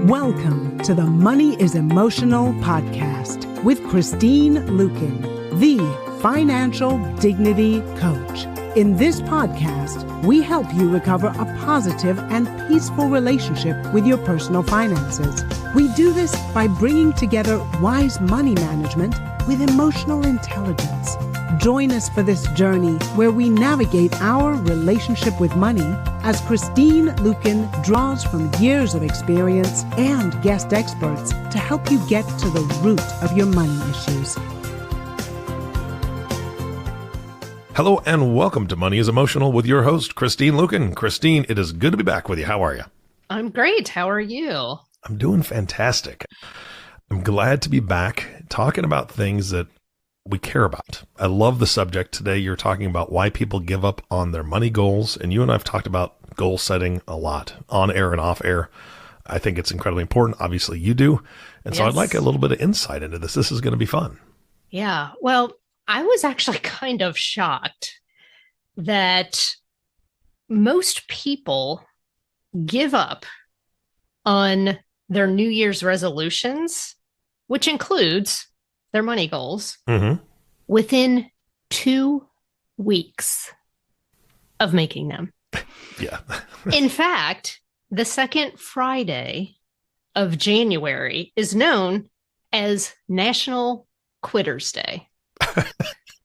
Welcome to the Money is Emotional podcast with Christine Luken, the financial dignity coach. In this podcast, we help you recover a positive and peaceful relationship with your personal finances. We do this by bringing together wise money management with emotional intelligence. Join us for this journey where we navigate our relationship with money as Christine Luken draws from years of experience and guest experts to help you get to the root of your money issues. Hello and welcome to Money is Emotional with your host, Christine Luken. Christine, it is good to be back with you. How are you? I'm great. How are you? I'm doing fantastic. I'm glad to be back talking about things that we care about. I love the subject today. You're talking about why people give up on their money goals. And you and I have talked about goal setting a lot on air and off air. I think it's incredibly important. Obviously you do. And so I'd like a little bit of insight into this. This is going to be fun. Yeah. Well, I was actually kind of shocked that most people give up on their New Year's resolutions, which includes their money goals, within 2 weeks of making them. Yeah. In fact, the second Friday of January is known as National Quitters Day.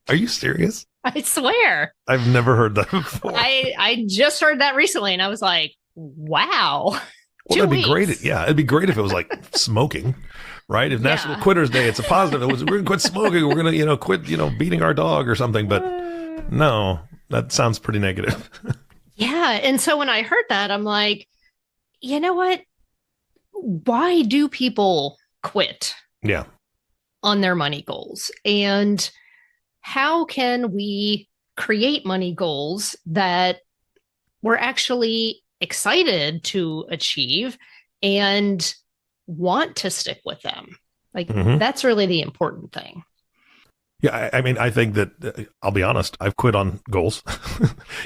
Are you serious? I swear. I've never heard that before. I just heard that recently and I was like, wow. Well, 2 that'd weeks. be great. Yeah, it'd be great if it was like smoking, right? If National Quitters Day, it's a positive. It was, we're going to quit smoking. We're going to, quit, beating our dog or something. But no, that sounds pretty negative. Yeah. And so when I heard that, I'm like, you know what? Why do people quit? Yeah. On their money goals? And how can we create money goals that we're actually excited to achieve and want to stick with them? Like, that's really the important thing. Yeah, I mean, I think that, I'll be honest, I've quit on goals.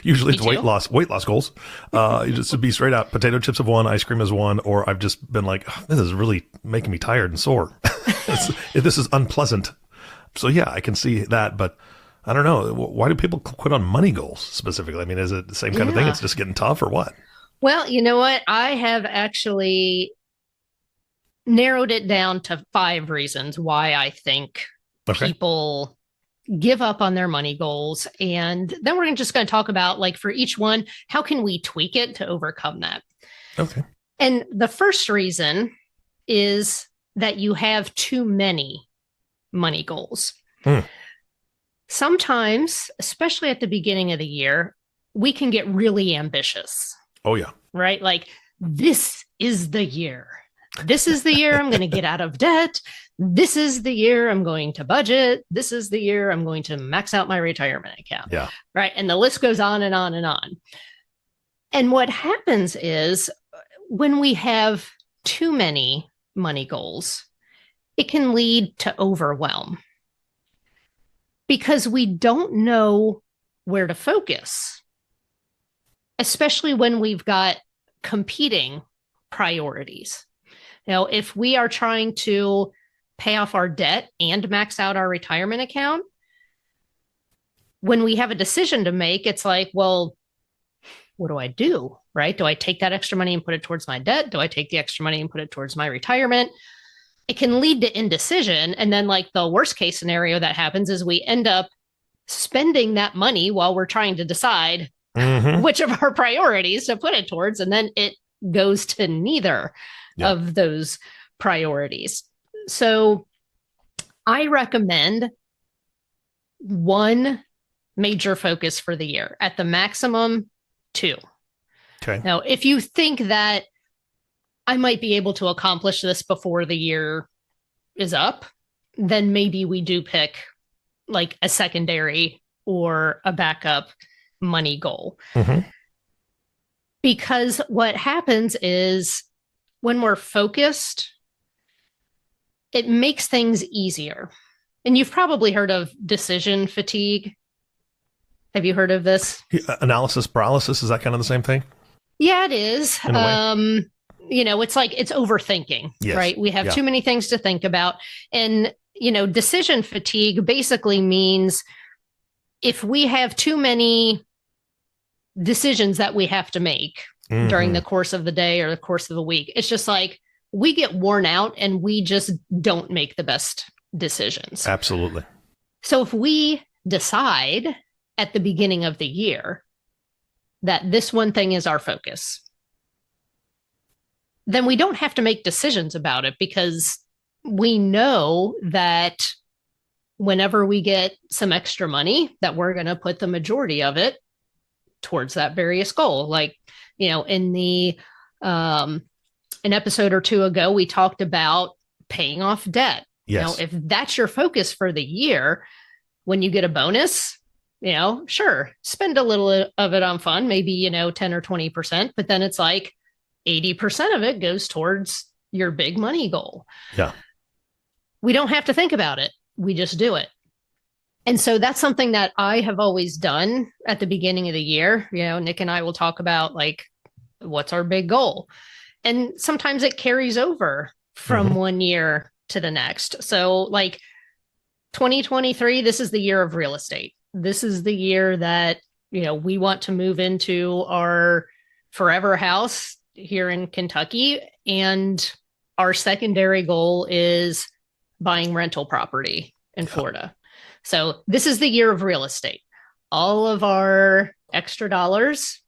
Usually it's weight loss goals. Just to be straight out, potato chips have won, ice cream has won, or I've just been like, oh, this is really making me tired and sore. This is unpleasant. So yeah, I can see that, but I don't know. Why do people quit on money goals specifically? I mean, is it the same kind of thing? It's just getting tough or what? Well, you know what? I have actually narrowed it down to 5 reasons why I think people give up on their money goals. And then we're just going to talk about, like, for each one, how can we tweak it to overcome that? Okay. And the first reason is that you have too many money goals. Sometimes, especially at the beginning of the year, we can get really ambitious. Oh, yeah. Right? Like, this is the year. This is the year I'm going to get out of debt. This is the year I'm going to budget. This is the year I'm going to max out my retirement account. Yeah. Right. And the list goes on and on and on. And what happens is when we have too many money goals, it can lead to overwhelm because we don't know where to focus, especially when we've got competing priorities. Now, if we are trying to pay off our debt and max out our retirement account, when we have a decision to make, it's like, well, what do I do? Right? Do I take that extra money and put it towards my debt? Do I take the extra money and put it towards my retirement? It can lead to indecision. And then, like, the worst case scenario that happens is we end up spending that money while we're trying to decide which of our priorities to put it towards. And then it goes to neither of those priorities. So I recommend one major focus for the year, at the maximum 2. Okay. Now, if you think that I might be able to accomplish this before the year is up, then maybe we do pick like a secondary or a backup money goal. Because what happens is when we're focused, it makes things easier. And you've probably heard of decision fatigue. Have you heard of this? Analysis paralysis, is that kind of the same thing? Yeah, it is. it's like it's overthinking, Yes. right? We have too many things to think about. And, decision fatigue basically means if we have too many decisions that we have to make during the course of the day or the course of the week, it's just like we get worn out and we just don't make the best decisions. Absolutely. So if we decide at the beginning of the year that this one thing is our focus, then we don't have to make decisions about it, because we know that whenever we get some extra money, that we're going to put the majority of it towards that various goal. Like, in the an episode or two ago, we talked about paying off debt. Yes. If that's your focus for the year, when you get a bonus, sure, spend a little of it on fun, maybe, 10 or 20%, but then it's like 80% of it goes towards your big money goal. Yeah. We don't have to think about it. We just do it. And so that's something that I have always done at the beginning of the year. Nick and I will talk about like, what's our big goal? And sometimes it carries over from one year to the next. So like 2023, this is the year of real estate. This is the year that, we want to move into our forever house here in Kentucky. And our secondary goal is buying rental property in Florida. So this is the year of real estate. All of our extra dollars,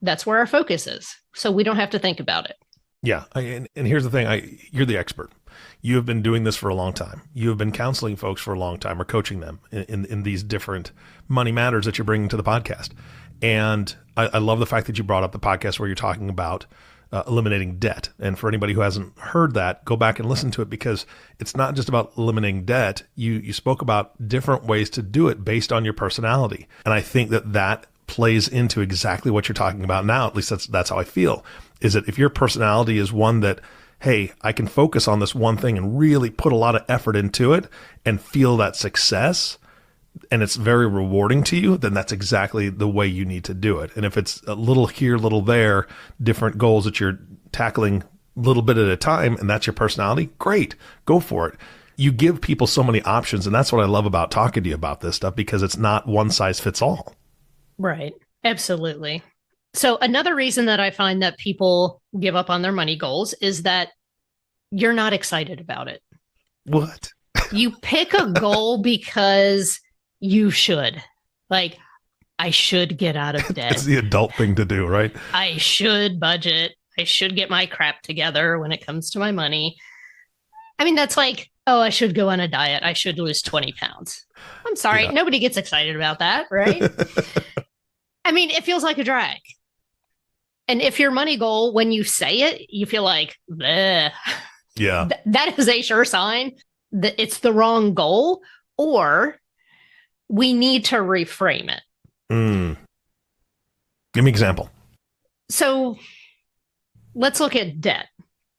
that's where our focus is. So we don't have to think about it. Yeah. And here's the thing. You're the expert. You have been doing this for a long time. You have been counseling folks for a long time, or coaching them in these different money matters that you're bringing to the podcast. And I love the fact that you brought up the podcast where you're talking about eliminating debt. And for anybody who hasn't heard that, go back and listen to it, because it's not just about eliminating debt. You spoke about different ways to do it based on your personality. And I think that plays into exactly what you're talking about now. At least that's how I feel, is that if your personality is one that, hey, I can focus on this one thing and really put a lot of effort into it and feel that success, and it's very rewarding to you, then that's exactly the way you need to do it. And if it's a little here, little there, different goals that you're tackling a little bit at a time, and that's your personality, great, go for it. You give people so many options. And that's what I love about talking to you about this stuff, because it's not one size fits all. Right. Absolutely. So another reason that I find that people give up on their money goals is that you're not excited about it. What? You pick a goal because you should. Like, I should get out of debt. It's the adult thing to do, right? I should budget. I should get my crap together when it comes to my money. I mean, that's like, I should go on a diet. I should lose 20 pounds. I'm sorry. Yeah. Nobody gets excited about that, right? I mean, it feels like a drag. And if your money goal, when you say it, you feel like, bleh. Yeah. That is a sure sign that it's the wrong goal, or we need to reframe it. Give me an example. So let's look at debt.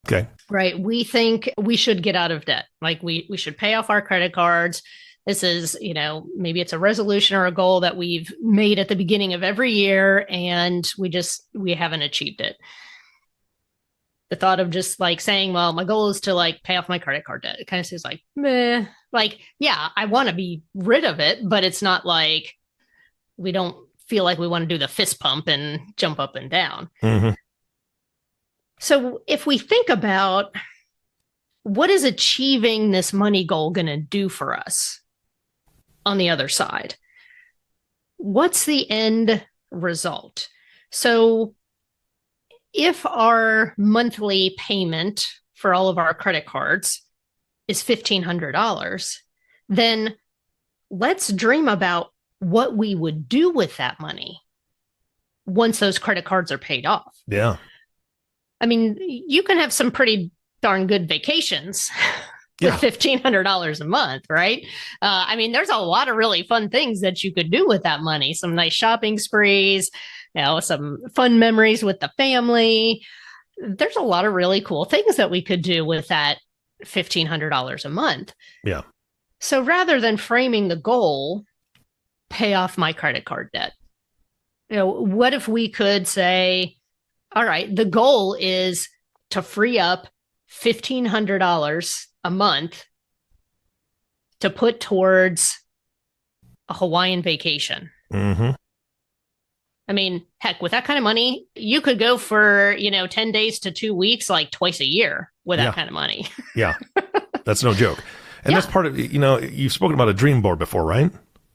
Okay. Right. We think we should get out of debt. Like we should pay off our credit cards. This is, maybe it's a resolution or a goal that we've made at the beginning of every year, and we haven't achieved it. The thought of just like saying, well, my goal is to like pay off my credit card debt. It kind of seems like, meh. Like, yeah, I want to be rid of it, but it's not like we don't feel like we want to do the fist pump and jump up and down. Mm-hmm. So if we think about what is achieving this money goal going to do for us on the other side, what's the end result? So if our monthly payment for all of our credit cards is $1,500, then let's dream about what we would do with that money once those credit cards are paid off. Yeah. I mean, you can have some pretty darn good vacations with $1,500 a month, right? I mean, there's a lot of really fun things that you could do with that money. Some nice shopping sprees, some fun memories with the family. There's a lot of really cool things that we could do with that $1,500 a month. Yeah. So rather than framing the goal, pay off my credit card debt, what if we could say, all right, the goal is to free up $1,500 a month to put towards a Hawaiian vacation. Mm-hmm. I mean, heck, with that kind of money, you could go for, 10 days to 2 weeks, like twice a year with that kind of money. Yeah. That's no joke. And that's part of, you've spoken about a dream board before, right?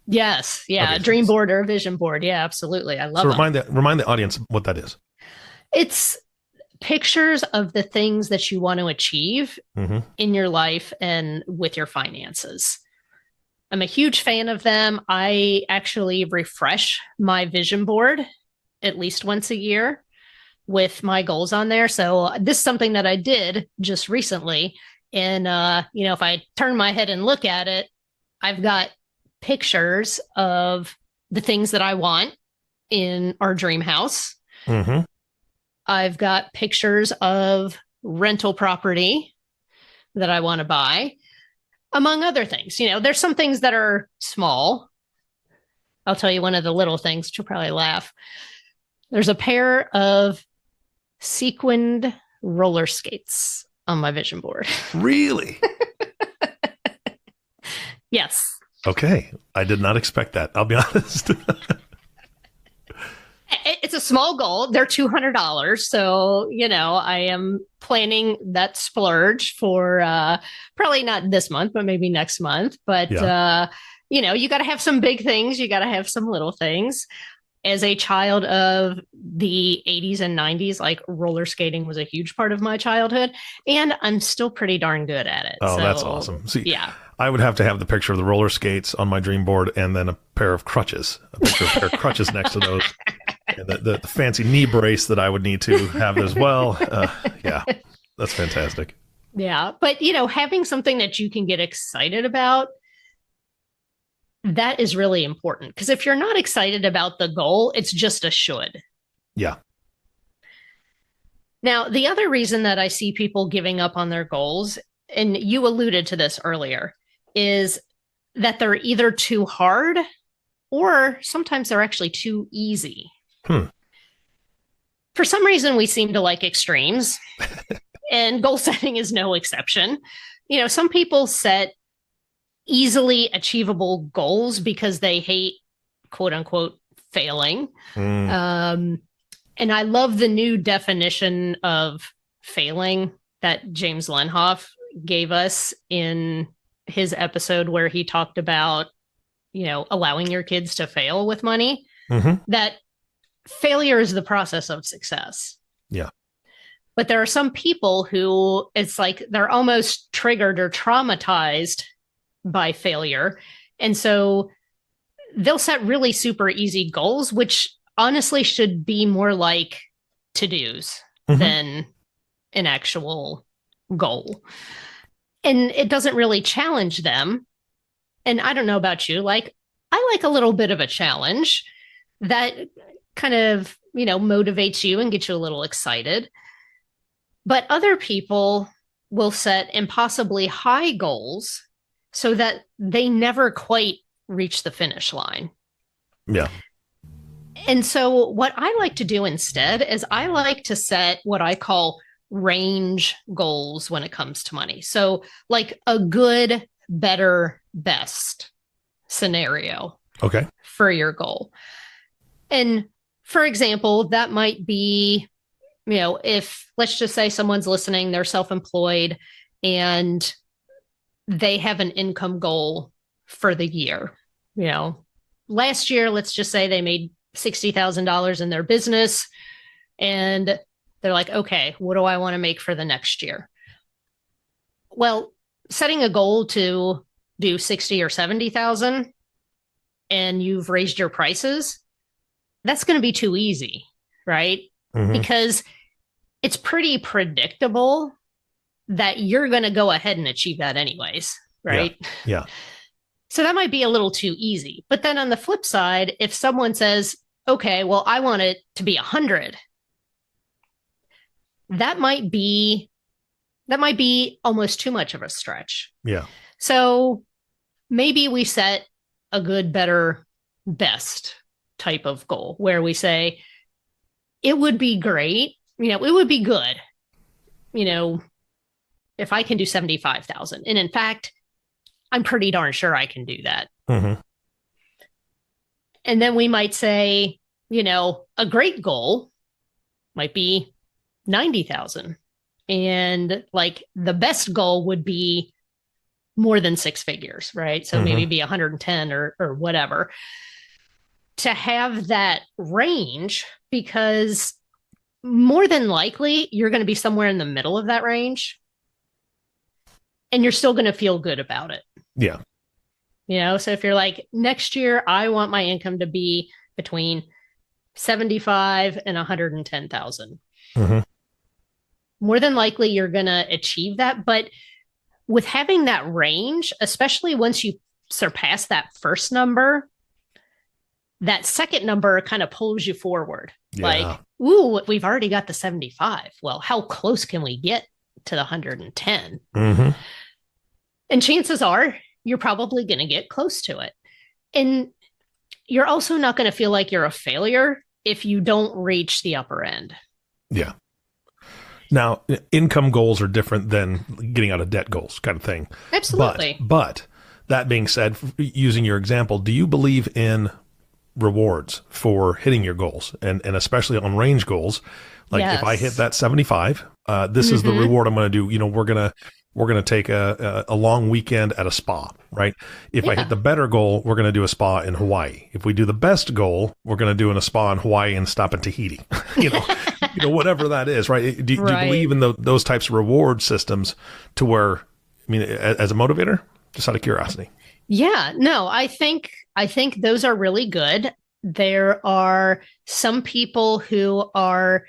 Yes. Yeah. Okay. A dream board or a vision board. Yeah, absolutely. I love it. So remind the audience what that is. It's pictures of the things that you want to achieve in your life and with your finances. I'm a huge fan of them. I actually refresh my vision board at least once a year with my goals on there. So this is something that I did just recently. And, if I turn my head and look at it, I've got pictures of the things that I want in our dream house. Mm-hmm. I've got pictures of rental property that I want to buy, among other things. There's some things that are small. I'll tell you one of the little things, which you'll probably laugh. There's a pair of sequined roller skates on my vision board. Really? Yes. Okay. I did not expect that. I'll be honest. It's a small goal. They're $200. So, I am planning that splurge for probably not this month, but maybe next month. But, you got to have some big things. You got to have some little things. As a child of the 80s and 90s, like roller skating was a huge part of my childhood. And I'm still pretty darn good at it. Oh, so, that's awesome. See, yeah. I would have to have the picture of the roller skates on my dream board and then a pair of crutches, a pair of crutches next to those. And the fancy knee brace that I would need to have as well. Yeah, that's fantastic. Yeah. But, having something that you can get excited about, that is really important. Because if you're not excited about the goal, it's just a should. Yeah. Now, the other reason that I see people giving up on their goals, and you alluded to this earlier, is that they're either too hard or sometimes they're actually too easy. For some reason, we seem to like extremes, and goal setting is no exception. Some people set easily achievable goals because they hate, quote unquote, failing. And I love the new definition of failing that James Lenhoff gave us in his episode where he talked about, allowing your kids to fail with money, that failure is the process of success. Yeah. But there are some people who it's like they're almost triggered or traumatized by failure. And so they'll set really super easy goals, which honestly should be more like to-dos than an actual goal. And it doesn't really challenge them. And I don't know about you, I like a little bit of a challenge that kind of, motivates you and gets you a little excited. But other people will set impossibly high goals so that they never quite reach the finish line. Yeah. And so what I like to do instead is I like to set what I call range goals when it comes to money. So like a good, better, best scenario for your goal. And for example, that might be, if let's just say someone's listening, they're self-employed and they have an income goal for the year. Last year, let's just say they made $60,000 in their business and they're like, okay, what do I want to make for the next year? Well, setting a goal to do 60 or 70,000 and you've raised your prices, that's going to be too easy, right? Because it's pretty predictable that you're going to go ahead and achieve that anyways, right? Yeah. So that might be a little too easy. But then on the flip side, if someone says, okay, well, I want it to be 100, that might be almost too much of a stretch. Yeah. So maybe we set a good, better, best type of goal where we say, it would be great, it would be good, if I can do 75,000, and in fact, I'm pretty darn sure I can do that. Mm-hmm. And then we might say, a great goal might be 90,000. And like the best goal would be more than six figures, right? So maybe be 110 or whatever. To have that range, because more than likely you're going to be somewhere in the middle of that range and you're still going to feel good about it. Yeah. So if you're like, next year, I want my income to be between 75 and 110,000. Mm-hmm. More than likely you're going to achieve that. But with having that range, especially once you surpass that first number, that second number kind of pulls you forward. Yeah. Like, ooh, we've already got the 75. Well, how close can we get to the 110? Mm-hmm. And chances are you're probably going to get close to it. And you're also not going to feel like you're a failure if you don't reach the upper end. Yeah. Now, income goals are different than getting out of debt goals kind of thing. Absolutely. But that being said, using your example, do you believe in rewards for hitting your goals and especially on range goals? Like yes. If I hit that 75, this is the reward I'm going to do. We're going to take a long weekend at a spa, right? If I hit the better goal, we're going to do a spa in Hawaii. If we do the best goal, we're going to do a spa in Hawaii and stop in Tahiti, whatever that is, right? Do you believe in those types of reward systems to where, as a motivator, just out of curiosity? Yeah, no, I think those are really good. There are some people who are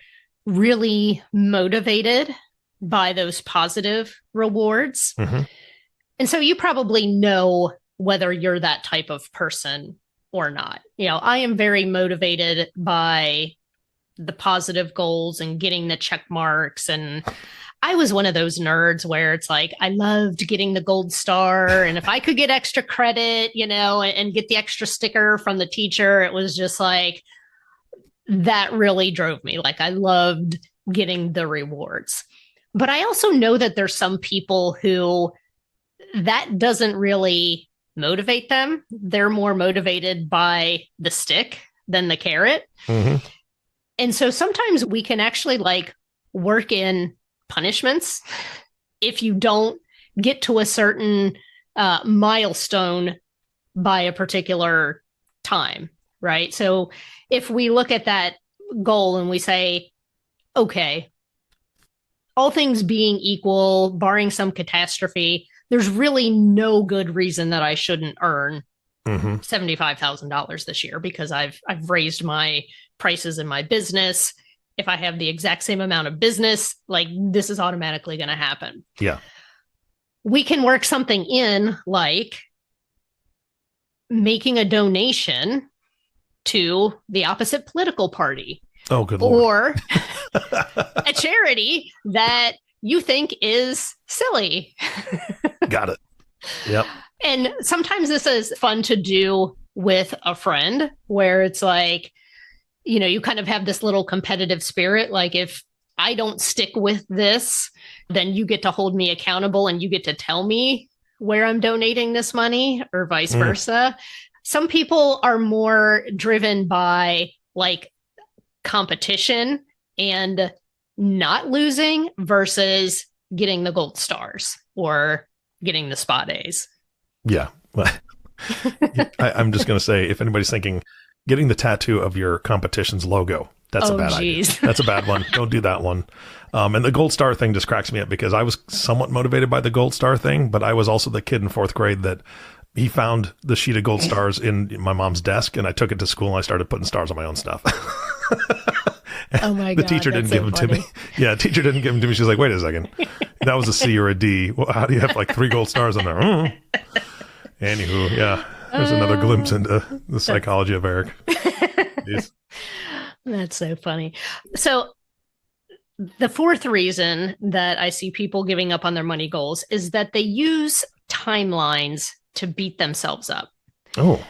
really motivated by those positive rewards. Mm-hmm. And so you probably know whether you're that type of person or not. I am very motivated by the positive goals and getting the check marks. And I was one of those nerds where it's like, I loved getting the gold star. And if I could get extra credit, and get the extra sticker from the teacher, it was just like, that really drove me. Like I loved getting the rewards. But I also know that there's some people who that doesn't really motivate them. They're more motivated by the stick than the carrot. Mm-hmm. And so sometimes we can actually work in punishments if you don't get to a certain milestone by a particular time, right? So if we look at that goal and we say, okay, all things being equal, barring some catastrophe, there's really no good reason that I shouldn't earn $75,000 this year because I've raised my prices in my business. If I have the exact same amount of business, this is automatically going to happen. Yeah. We can work something in like making a donation to the opposite political party. Oh, good Lord. Or a charity that you think is silly. Got it. Yep. And sometimes this is fun to do with a friend where it's like, you kind of have this little competitive spirit. Like if I don't stick with this, then you get to hold me accountable and you get to tell me where I'm donating this money or vice versa. Some people are more driven by competition and not losing versus getting the gold stars or getting the spot A's. Yeah. I'm just going to say, if anybody's thinking getting the tattoo of your competition's logo, that's a bad idea. That's a bad one. Don't do that one. And the gold star thing just cracks me up because I was somewhat motivated by the gold star thing, but I was also the kid in fourth grade that he found the sheet of gold stars in my mom's desk and I took it to school and I started putting stars on my own stuff. Oh my God. The teacher didn't give them to me. Yeah, teacher didn't give them to me. She's like, wait a second. That was a C or a D. Well, how do you have 3 gold stars on there? Anywho, yeah. There's another glimpse into the psychology of Eric. Yes. That's so funny. So the fourth reason that I see people giving up on their money goals is that they use timelines to beat themselves up. Oh,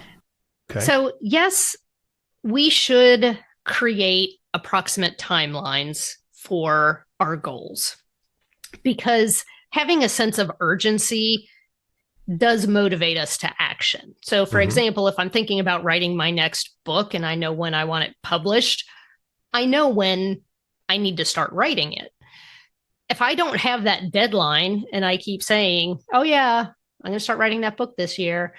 okay. So yes, we should create approximate timelines for our goals. because having a sense of urgency does motivate us to action. So, for example, if I'm thinking about writing my next book and I know when I want it published, I know when I need to start writing it. If I don't have that deadline and I keep saying, oh, yeah, I'm going to start writing that book this year,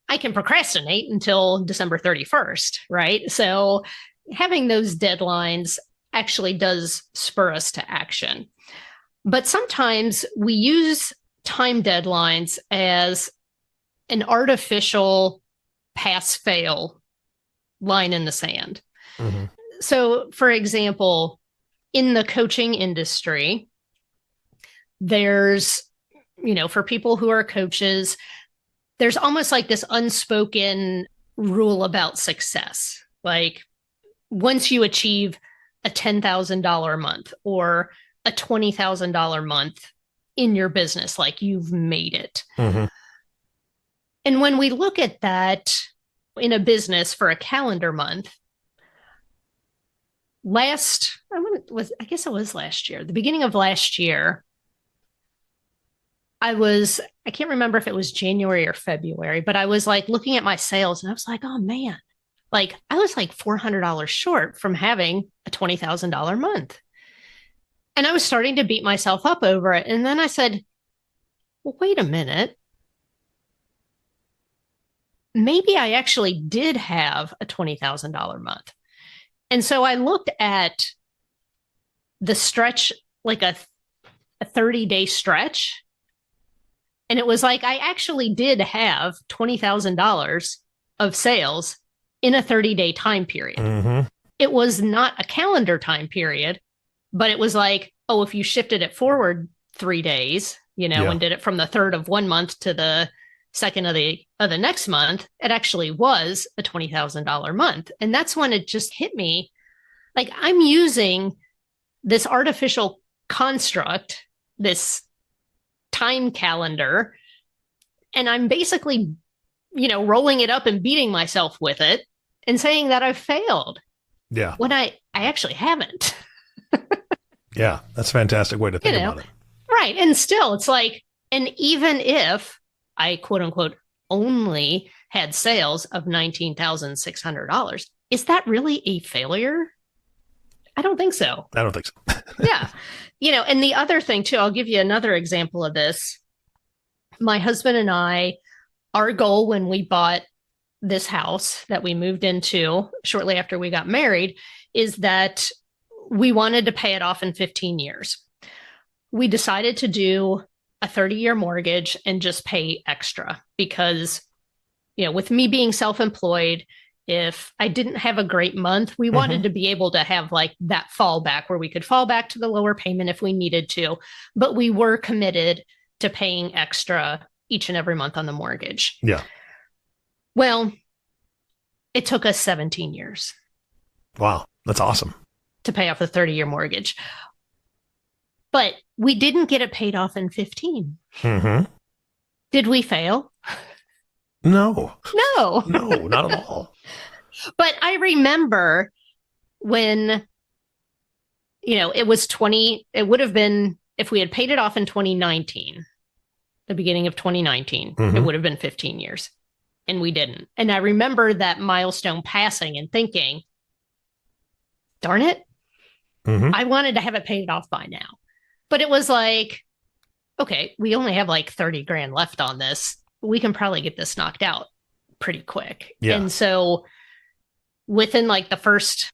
I can procrastinate until December 31st, right? So having those deadlines actually does spur us to action. But sometimes we use time deadlines as an artificial pass-fail line in the sand. So, for example, in the coaching industry, there's, for people who are coaches, there's almost like this unspoken rule about success. Like once you achieve a $10,000 a month or a $20,000 a month in your business, like you've made it. And when we look at that in a business for a calendar month, I guess it was last year, the beginning of last year, I can't remember if it was January or February, but I was like looking at my sales and I was like, oh man, like I was like $400 short from having a $20,000 month. And I was starting to beat myself up over it. And then I said, well, wait a minute. Maybe I actually did have a $20,000 month. And so I looked at the stretch, like a 30-day stretch. And it was like, I actually did have $20,000 of sales in a 30-day time period. It was not a calendar time period, but it was like, oh, if you shifted it forward 3 days, and did it from the 3rd of one month to the 2nd of the next month, it actually was a $20,000 month. And that's when it just hit me. Like I'm using this artificial construct, this time calendar, and I'm basically, rolling it up and beating myself with it and saying that I've failed. Yeah. When I actually haven't. Yeah. That's a fantastic way to think about it. Right. And still it's like, and even if I quote unquote only had sales of $19,600, is that really a failure? I don't think so. I don't think so. Yeah. And the other thing too, I'll give you another example of this. My husband and I, our goal when we bought this house that we moved into shortly after we got married is that we wanted to pay it off in 15 years. We decided to do a 30-year mortgage and just pay extra because, with me being self-employed, if I didn't have a great month, we wanted to be able to have like that fallback where we could fall back to the lower payment if we needed to, but we were committed to paying extra each and every month on the mortgage. Yeah. Well, it took us 17 years. Wow. That's awesome. To pay off a 30-year mortgage. But we didn't get it paid off in 15. Did we fail? No. No. No, not at all. But I remember when, it would have been, if we had paid it off in 2019, the beginning of 2019, it would have been 15 years. And we didn't. And I remember that milestone passing and thinking, darn it, I wanted to have it paid off by now. But it was like, okay, we only have like 30 grand left on this. We can probably get this knocked out pretty quick. Yeah. And so within like the first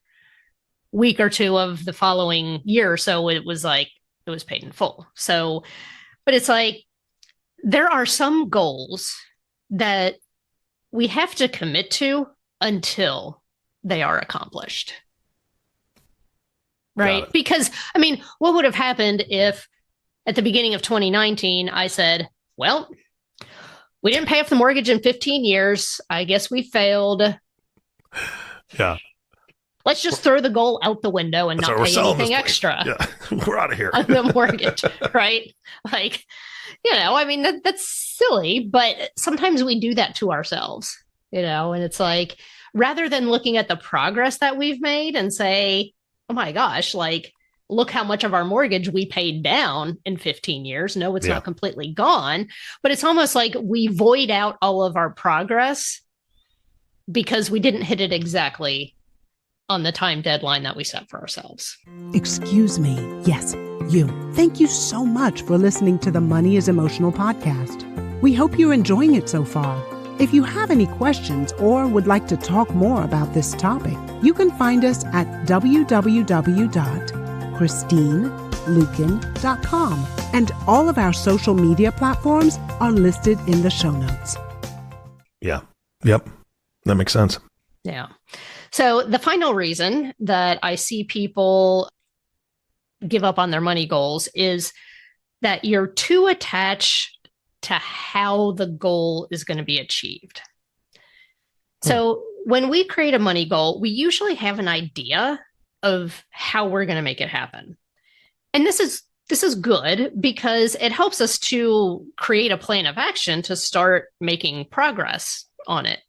week or two of the following year or so, it was paid in full. So, but it's like, there are some goals that we have to commit to until they are accomplished. Right? Because, what would have happened if at the beginning of 2019, I said, well, we didn't pay off the mortgage in 15 years. I guess we failed. Yeah. Let's just throw the goal out the window and not pay anything extra. Yeah. We're out of here. On the mortgage, right? Like, that's silly, but sometimes we do that to ourselves, and it's like, rather than looking at the progress that we've made and say, oh my gosh, like look how much of our mortgage we paid down in 15 years. No, it's Yeah. not completely gone, but it's almost like we void out all of our progress because we didn't hit it exactly on the time deadline that we set for ourselves. Excuse me. Yes, you. Thank you so much for listening to the Money is Emotional podcast. We hope you're enjoying it so far. If you have any questions or would like to talk more about this topic, you can find us at www.christineluken.com, and all of our social media platforms are listed in the show notes. Yeah. Yep. That makes sense. Yeah. So the final reason that I see people give up on their money goals is that you're too attached to how the goal is going to be achieved. So when we create a money goal, we usually have an idea of how we're going to make it happen. And this is good because it helps us to create a plan of action to start making progress on it.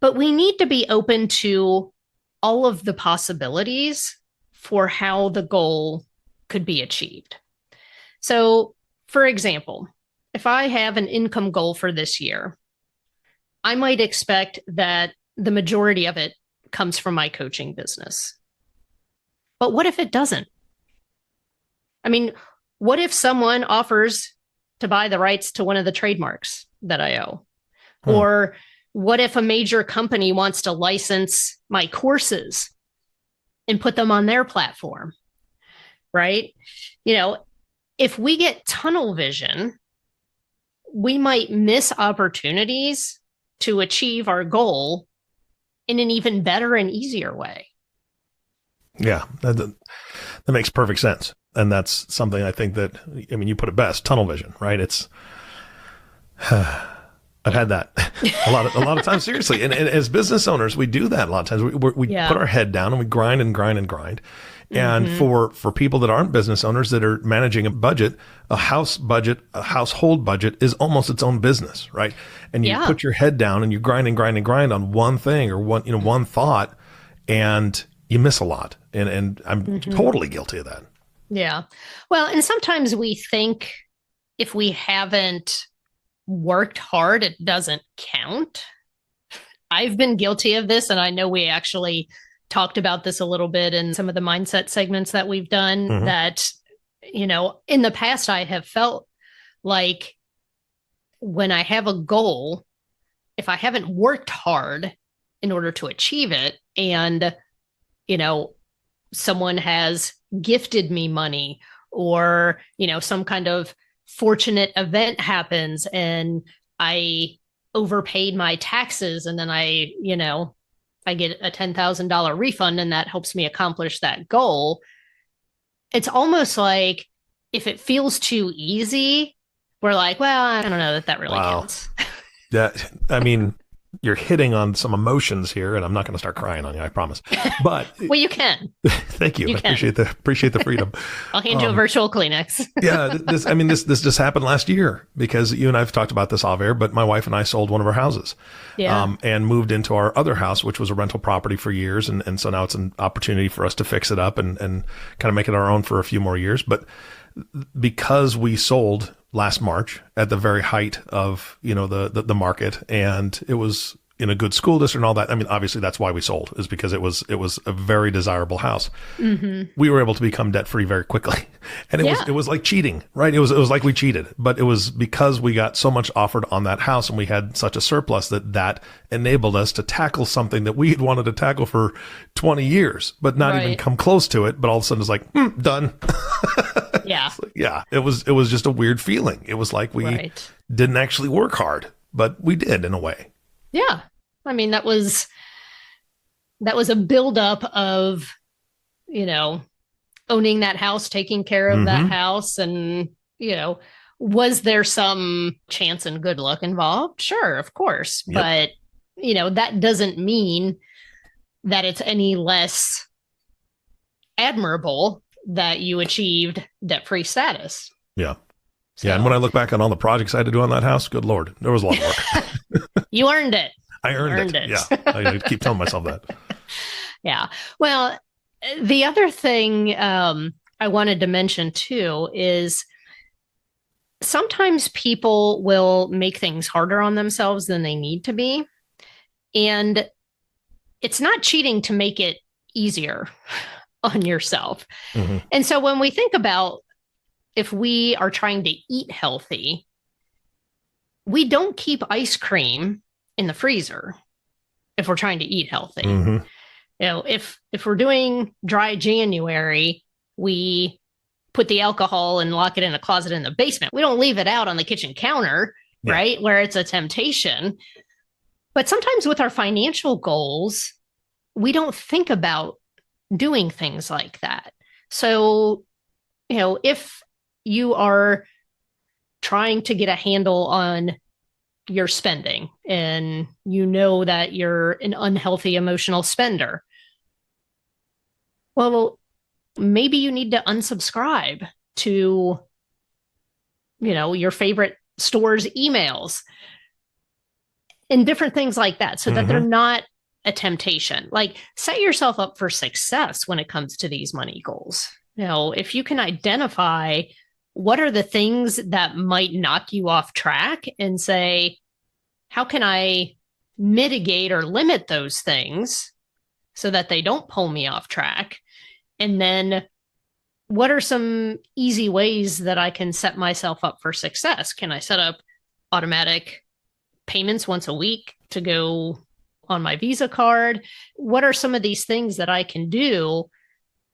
But we need to be open to all of the possibilities for how the goal could be achieved. So, for example, if I have an income goal for this year, I might expect that the majority of it comes from my coaching business. But what if it doesn't? I mean, what if someone offers to buy the rights to one of the trademarks that I owe? Or what if a major company wants to license my courses and put them on their platform, right? If we get tunnel vision, we might miss opportunities to achieve our goal in an even better and easier way. Yeah, that makes perfect sense. And that's something I think that, you put it best, tunnel vision, right? It's, I've had that a lot of times, seriously. And as business owners, we do that a lot of times. We put our head down and we grind and grind and grind. And for people that aren't business owners that are managing a budget, a household budget is almost its own business, right? And you put your head down and you grind and grind and grind on one thing or one thought, and you miss a lot. And I'm totally guilty of that. Yeah. Well, and sometimes we think if we haven't worked hard, it doesn't count. I've been guilty of this, and I know we actually talked about this a little bit in some of the mindset segments that we've done, that, in the past, I have felt like when I have a goal, if I haven't worked hard in order to achieve it, and, someone has gifted me money, or, some kind of fortunate event happens and I overpaid my taxes, and then I get a $10,000 refund, and that helps me accomplish that goal. It's almost like if it feels too easy, we're like, well, I don't know that really counts. You're hitting on some emotions here, and I'm not going to start crying on you, I promise. But well, you can. Thank you. I appreciate the freedom. I'll hand you a virtual Kleenex. This just happened last year, because you and I have talked about this off air, but my wife and I sold one of our houses, and moved into our other house, which was a rental property for years. And so now it's an opportunity for us to fix it up and kind of make it our own for a few more years. But because we sold last March at the very height of, the market, and it was in a good school district and all that. Obviously that's why we sold, is because it was a very desirable house. We were able to become debt free very quickly, and it was like cheating, right? It was like we cheated, but it was because we got so much offered on that house, and we had such a surplus that enabled us to tackle something that we had wanted to tackle for 20 years, but not even come close to it. But all of a sudden it's like, done. It was just a weird feeling. It was like we didn't actually work hard, but we did in a way. Yeah. That was a buildup of, owning that house, taking care of that house. And, was there some chance and good luck involved? Sure, of course. Yep. But, that doesn't mean that it's any less admirable that you achieved debt-free status. Yeah. So. Yeah. And when I look back on all the projects I had to do on that house, good Lord, there was a lot of work. You earned it. I earned it. Yeah. I keep telling myself that. Yeah. Well, The other thing I wanted to mention too is sometimes people will make things harder on themselves than they need to be. And it's not cheating to make it easier on yourself. Mm-hmm. And so when we think about if we are trying to eat healthy, we don't keep ice cream in the freezer if we're trying to eat healthy. Mm-hmm. You know, if we're doing dry January, we put the alcohol and lock it in a closet in the basement. We don't leave it out on the kitchen counter, right? Where it's a temptation. But sometimes with our financial goals, we don't think about doing things like that. So, you know, if you are trying to get a handle on your spending and you know that you're an unhealthy emotional spender, well, maybe you need to unsubscribe to, you know, your favorite store's emails and different things like that so that they're not a temptation. Like, set yourself up for success when it comes to these money goals. You know, if you can identify what are the things that might knock you off track and say, how can I mitigate or limit those things so that they don't pull me off track? And then what are some easy ways that I can set myself up for success? Can I set up automatic payments once a week to go on my Visa card? What are some of these things that I can do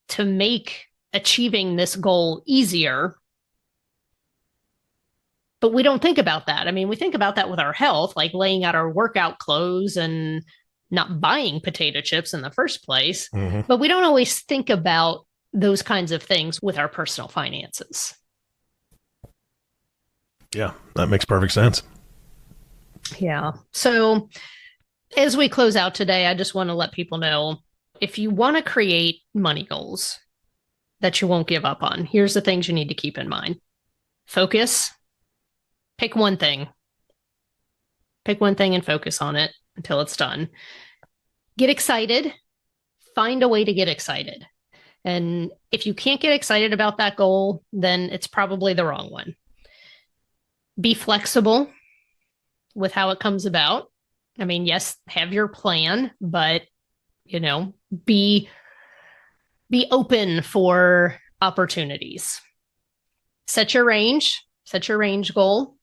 to make achieving this goal easier? But we don't think about that. I mean, we think about that with our health, like laying out our workout clothes and not buying potato chips in the first place. But we don't always think about those kinds of things with our personal finances. Yeah, that makes perfect sense. Yeah. So as we close out today, I just want to let people know, if you want to create money goals that you won't give up on, here's the things you need to keep in mind. Focus. Pick one thing. Pick one thing and focus on it until it's done. Get excited. Find a way to get excited. And if you can't get excited about that goal, then it's probably the wrong one. Be flexible with how it comes about. I mean, yes, have your plan, but, you know, be open for opportunities. Set your range goal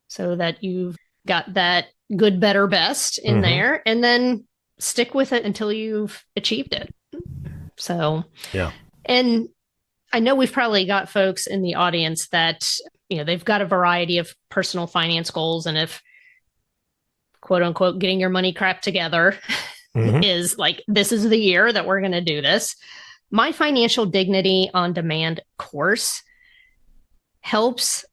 so that you've got that good, better, best in there, and then stick with it until you've achieved it. So, yeah. And I know we've probably got folks in the audience that, you know, they've got a variety of personal finance goals. And if, quote unquote, getting your money crap together is like, this is the year that we're going to do this, my Financial Dignity on Demand course helps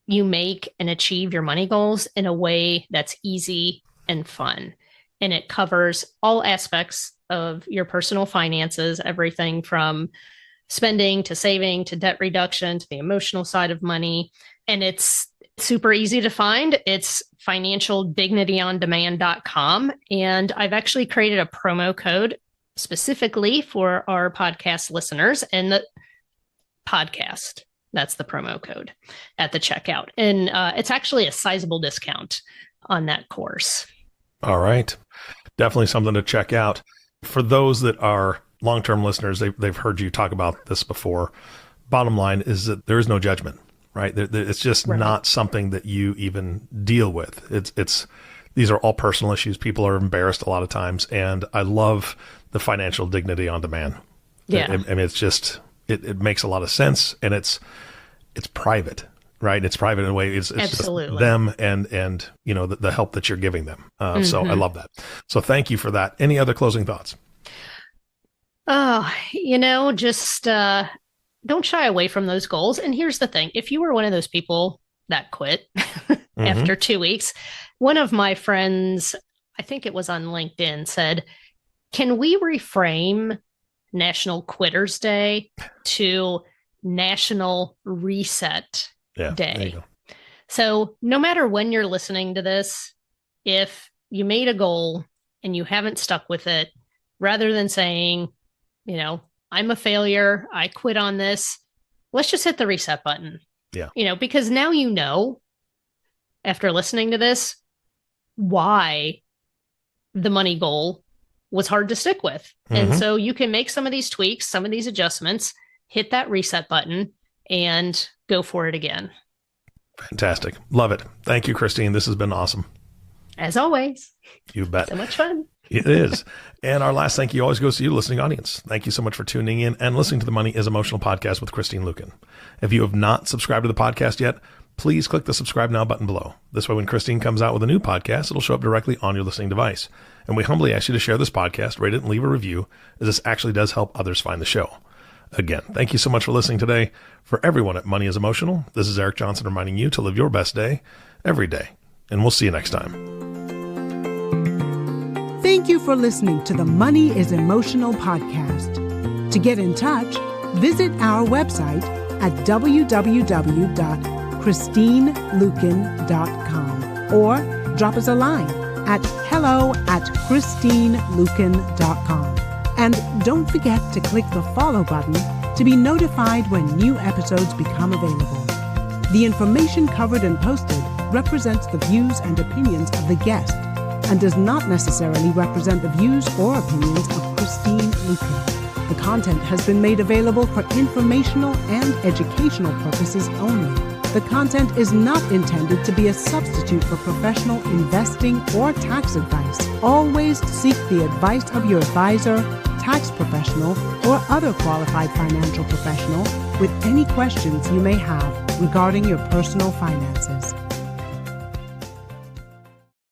you make and achieve your money goals in a way that's easy and fun. And it covers all aspects of your personal finances, everything from spending to saving to debt reduction to the emotional side of money. And it's super easy to find. It's financialdignityondemand.com. And I've actually created a promo code specifically for our podcast listeners, and the podcast, that's the promo code at the checkout. And it's actually a sizable discount on that course. All right. Definitely something to check out. For those that are long-term listeners, they've heard you talk about this before. Bottom line is that there is no judgment, right? It's just not something that you even deal with. These are all personal issues. People are embarrassed a lot of times. And I love the Financial Dignity on Demand. Yeah. I mean, it's just, it makes a lot of sense, and it's private, right? It's private in a way. It's just them and you know, the help that you're giving them. So I love that. So thank you for that. Any other closing thoughts? Oh, you know, just don't shy away from those goals. And here's the thing. If you were one of those people that quit after 2 weeks, one of my friends, I think it was on LinkedIn, said, can we reframe National Quitters Day to National Reset Day? So no matter when you're listening to this, if you made a goal and you haven't stuck with it, rather than saying, I'm a failure. I quit on this. Let's just hit the reset button. Yeah. Because now after listening to this, why the money goal was hard to stick with. And so you can make some of these tweaks, some of these adjustments, hit that reset button, and go for it again. Fantastic. Love it. Thank you, Christine. This has been awesome. As always. You bet. So much fun. It is. And our last thank you always goes to you, listening audience. Thank you so much for tuning in and listening to the Money is Emotional podcast with Christine Luken. If you have not subscribed to the podcast yet, please click the subscribe now button below. This way, when Christine comes out with a new podcast, it'll show up directly on your listening device. And we humbly ask you to share this podcast, rate it, and leave a review, as this actually does help others find the show. Again, thank you so much for listening today. For everyone at Money is Emotional, this is Eric Johnson reminding you to live your best day every day. And we'll see you next time. Thank you for listening to the Money is Emotional podcast. To get in touch, visit our website at www.christineluken.com or drop us a line at hello@christineluken.com. And don't forget to click the follow button to be notified when new episodes become available. The information covered and posted represents the views and opinions of the guest and does not necessarily represent the views or opinions of Christine Luken. The content has been made available for informational and educational purposes only. The content is not intended to be a substitute for professional investing or tax advice. Always seek the advice of your advisor, tax professional, or other qualified financial professional with any questions you may have regarding your personal finances.